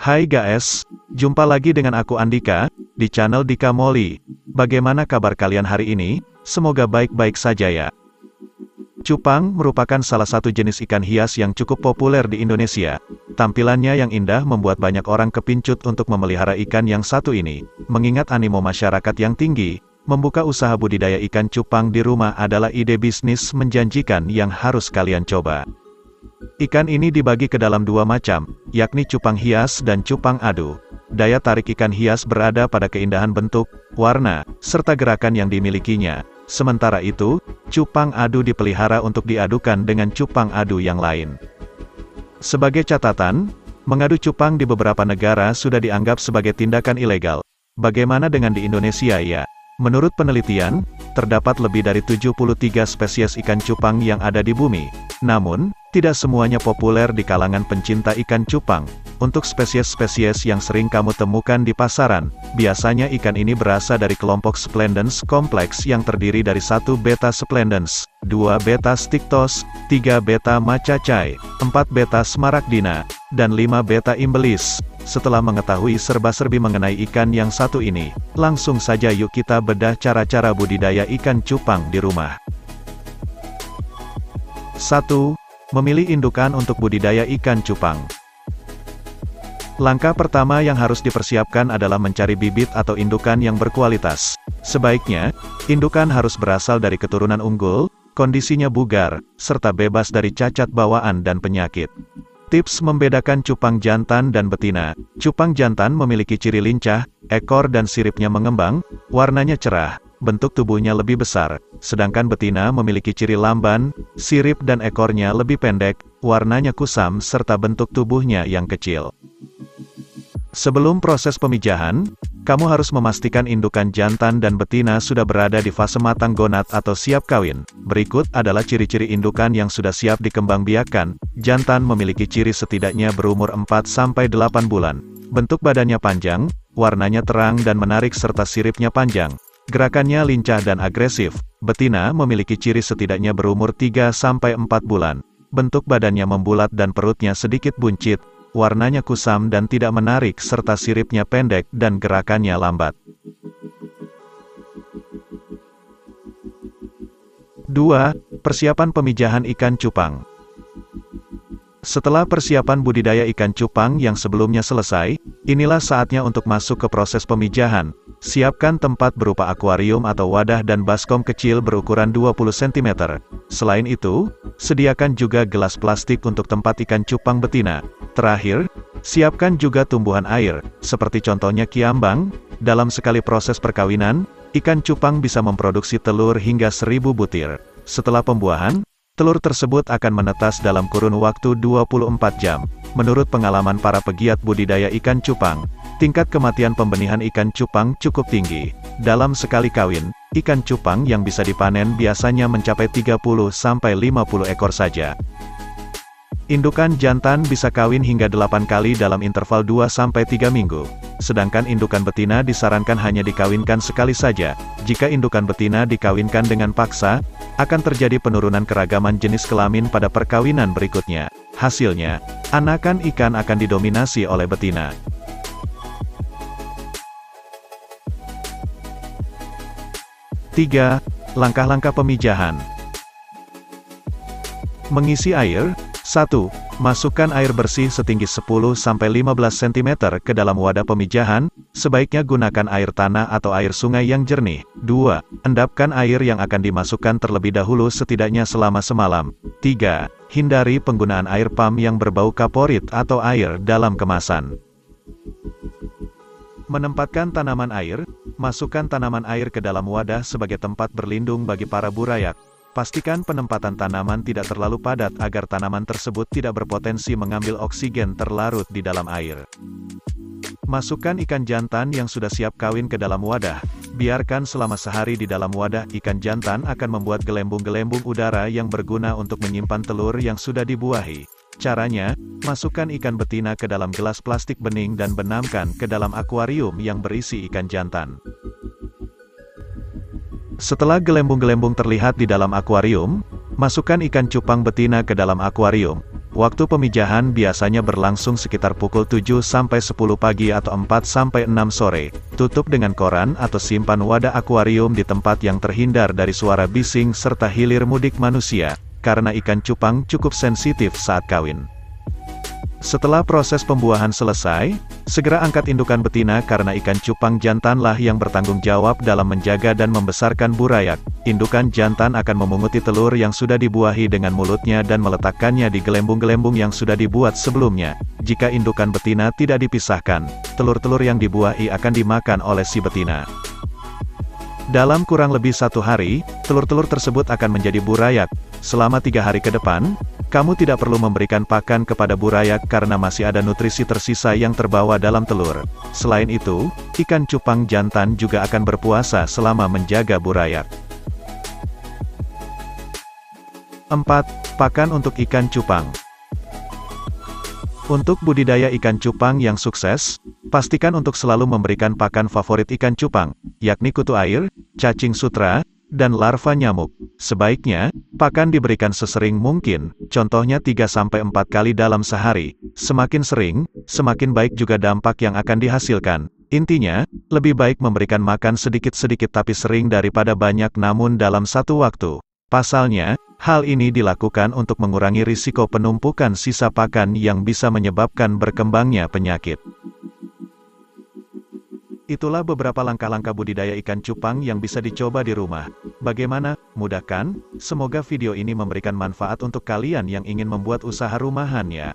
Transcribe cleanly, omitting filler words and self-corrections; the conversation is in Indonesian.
Hai guys, jumpa lagi dengan aku Andika, di channel Dika Moli. Bagaimana kabar kalian hari ini? Semoga baik-baik saja ya. Cupang merupakan salah satu jenis ikan hias yang cukup populer di Indonesia. Tampilannya yang indah membuat banyak orang kepincut untuk memelihara ikan yang satu ini. Mengingat animo masyarakat yang tinggi, membuka usaha budidaya ikan cupang di rumah adalah ide bisnis menjanjikan yang harus kalian coba. Ikan ini dibagi ke dalam dua macam, yakni cupang hias dan cupang adu. Daya tarik ikan hias berada pada keindahan bentuk, warna, serta gerakan yang dimilikinya. Sementara itu, cupang adu dipelihara untuk diadukan dengan cupang adu yang lain. Sebagai catatan, mengadu cupang di beberapa negara sudah dianggap sebagai tindakan ilegal. Bagaimana dengan di Indonesia ya? Menurut penelitian, terdapat lebih dari 73 spesies ikan cupang yang ada di bumi. Namun, tidak semuanya populer di kalangan pencinta ikan cupang. Untuk spesies-spesies yang sering kamu temukan di pasaran, biasanya ikan ini berasal dari kelompok Splendens kompleks yang terdiri dari 1 beta Splendens, 2 beta Stichtos, 3 beta Macacai, 4 beta Smaragdina, dan 5 beta Imbelis. Setelah mengetahui serba-serbi mengenai ikan yang satu ini, langsung saja yuk kita bedah cara-cara budidaya ikan cupang di rumah. 1. Memilih indukan untuk budidaya ikan cupang. Langkah pertama yang harus dipersiapkan adalah mencari bibit atau indukan yang berkualitas. Sebaiknya, indukan harus berasal dari keturunan unggul, kondisinya bugar, serta bebas dari cacat bawaan dan penyakit. Tips membedakan cupang jantan dan betina. Cupang jantan memiliki ciri lincah, ekor dan siripnya mengembang, warnanya cerah, bentuk tubuhnya lebih besar, sedangkan betina memiliki ciri lamban, sirip dan ekornya lebih pendek, warnanya kusam serta bentuk tubuhnya yang kecil. Sebelum proses pemijahan, kamu harus memastikan indukan jantan dan betina sudah berada di fase matang gonad atau siap kawin. Berikut adalah ciri-ciri indukan yang sudah siap dikembangbiakkan. Jantan memiliki ciri setidaknya berumur 4-8 bulan. Bentuk badannya panjang, warnanya terang dan menarik serta siripnya panjang. Gerakannya lincah dan agresif. Betina memiliki ciri setidaknya berumur 3-4 bulan. Bentuk badannya membulat dan perutnya sedikit buncit. Warnanya kusam dan tidak menarik serta siripnya pendek dan gerakannya lambat. 2. Persiapan pemijahan ikan cupang. Setelah persiapan budidaya ikan cupang yang sebelumnya selesai, inilah saatnya untuk masuk ke proses pemijahan. Siapkan tempat berupa akuarium atau wadah dan baskom kecil berukuran 20 cm. Selain itu, sediakan juga gelas plastik untuk tempat ikan cupang betina. Terakhir, siapkan juga tumbuhan air, seperti contohnya kiambang. Dalam sekali proses perkawinan, ikan cupang bisa memproduksi telur hingga 1000 butir. Setelah pembuahan, telur tersebut akan menetas dalam kurun waktu 24 jam. Menurut pengalaman para pegiat budidaya ikan cupang, tingkat kematian pembenihan ikan cupang cukup tinggi. Dalam sekali kawin, ikan cupang yang bisa dipanen biasanya mencapai 30-50 ekor saja. Indukan jantan bisa kawin hingga 8 kali dalam interval 2-3 minggu. Sedangkan indukan betina disarankan hanya dikawinkan sekali saja. Jika indukan betina dikawinkan dengan paksa, akan terjadi penurunan keragaman jenis kelamin pada perkawinan berikutnya. Hasilnya, anakan ikan akan didominasi oleh betina. 3. Langkah-langkah pemijahan. Mengisi air. 1. Masukkan air bersih setinggi 10-15 cm ke dalam wadah pemijahan, sebaiknya gunakan air tanah atau air sungai yang jernih. 2. Endapkan air yang akan dimasukkan terlebih dahulu setidaknya selama semalam. 3. Hindari penggunaan air pam yang berbau kaporit atau air dalam kemasan. Menempatkan tanaman air. Masukkan tanaman air ke dalam wadah sebagai tempat berlindung bagi para burayak. Pastikan penempatan tanaman tidak terlalu padat agar tanaman tersebut tidak berpotensi mengambil oksigen terlarut di dalam air. Masukkan ikan jantan yang sudah siap kawin ke dalam wadah. Biarkan selama sehari di dalam wadah. Ikan jantan akan membuat gelembung-gelembung udara yang berguna untuk menyimpan telur yang sudah dibuahi. Caranya, masukkan ikan betina ke dalam gelas plastik bening dan benamkan ke dalam akuarium yang berisi ikan jantan. Setelah gelembung-gelembung terlihat di dalam akuarium, masukkan ikan cupang betina ke dalam akuarium. Waktu pemijahan biasanya berlangsung sekitar pukul 7 sampai 10 pagi atau 4 sampai 6 sore. Tutup dengan koran atau simpan wadah akuarium di tempat yang terhindar dari suara bising serta hilir mudik manusia, karena ikan cupang cukup sensitif saat kawin. Setelah proses pembuahan selesai, segera angkat indukan betina karena ikan cupang jantanlah yang bertanggung jawab dalam menjaga dan membesarkan burayak. Indukan jantan akan memunguti telur yang sudah dibuahi dengan mulutnya dan meletakkannya di gelembung-gelembung yang sudah dibuat sebelumnya. Jika indukan betina tidak dipisahkan, telur-telur yang dibuahi akan dimakan oleh si betina. Dalam kurang lebih 1 hari, telur-telur tersebut akan menjadi burayak. Selama 3 hari ke depan, kamu tidak perlu memberikan pakan kepada burayak karena masih ada nutrisi tersisa yang terbawa dalam telur. Selain itu, ikan cupang jantan juga akan berpuasa selama menjaga burayak. 4. Pakan untuk ikan cupang. Untuk budidaya ikan cupang yang sukses, pastikan untuk selalu memberikan pakan favorit ikan cupang, yakni kutu air, cacing sutra, dan larva nyamuk. Sebaiknya, pakan diberikan sesering mungkin, contohnya 3-4 kali dalam sehari. Semakin sering, semakin baik juga dampak yang akan dihasilkan. Intinya, lebih baik memberikan makan sedikit-sedikit tapi sering daripada banyak namun dalam satu waktu. Pasalnya, hal ini dilakukan untuk mengurangi risiko penumpukan sisa pakan yang bisa menyebabkan berkembangnya penyakit. Itulah beberapa langkah-langkah budidaya ikan cupang yang bisa dicoba di rumah. Bagaimana? Mudah kan? Semoga video ini memberikan manfaat untuk kalian yang ingin membuat usaha rumahan ya.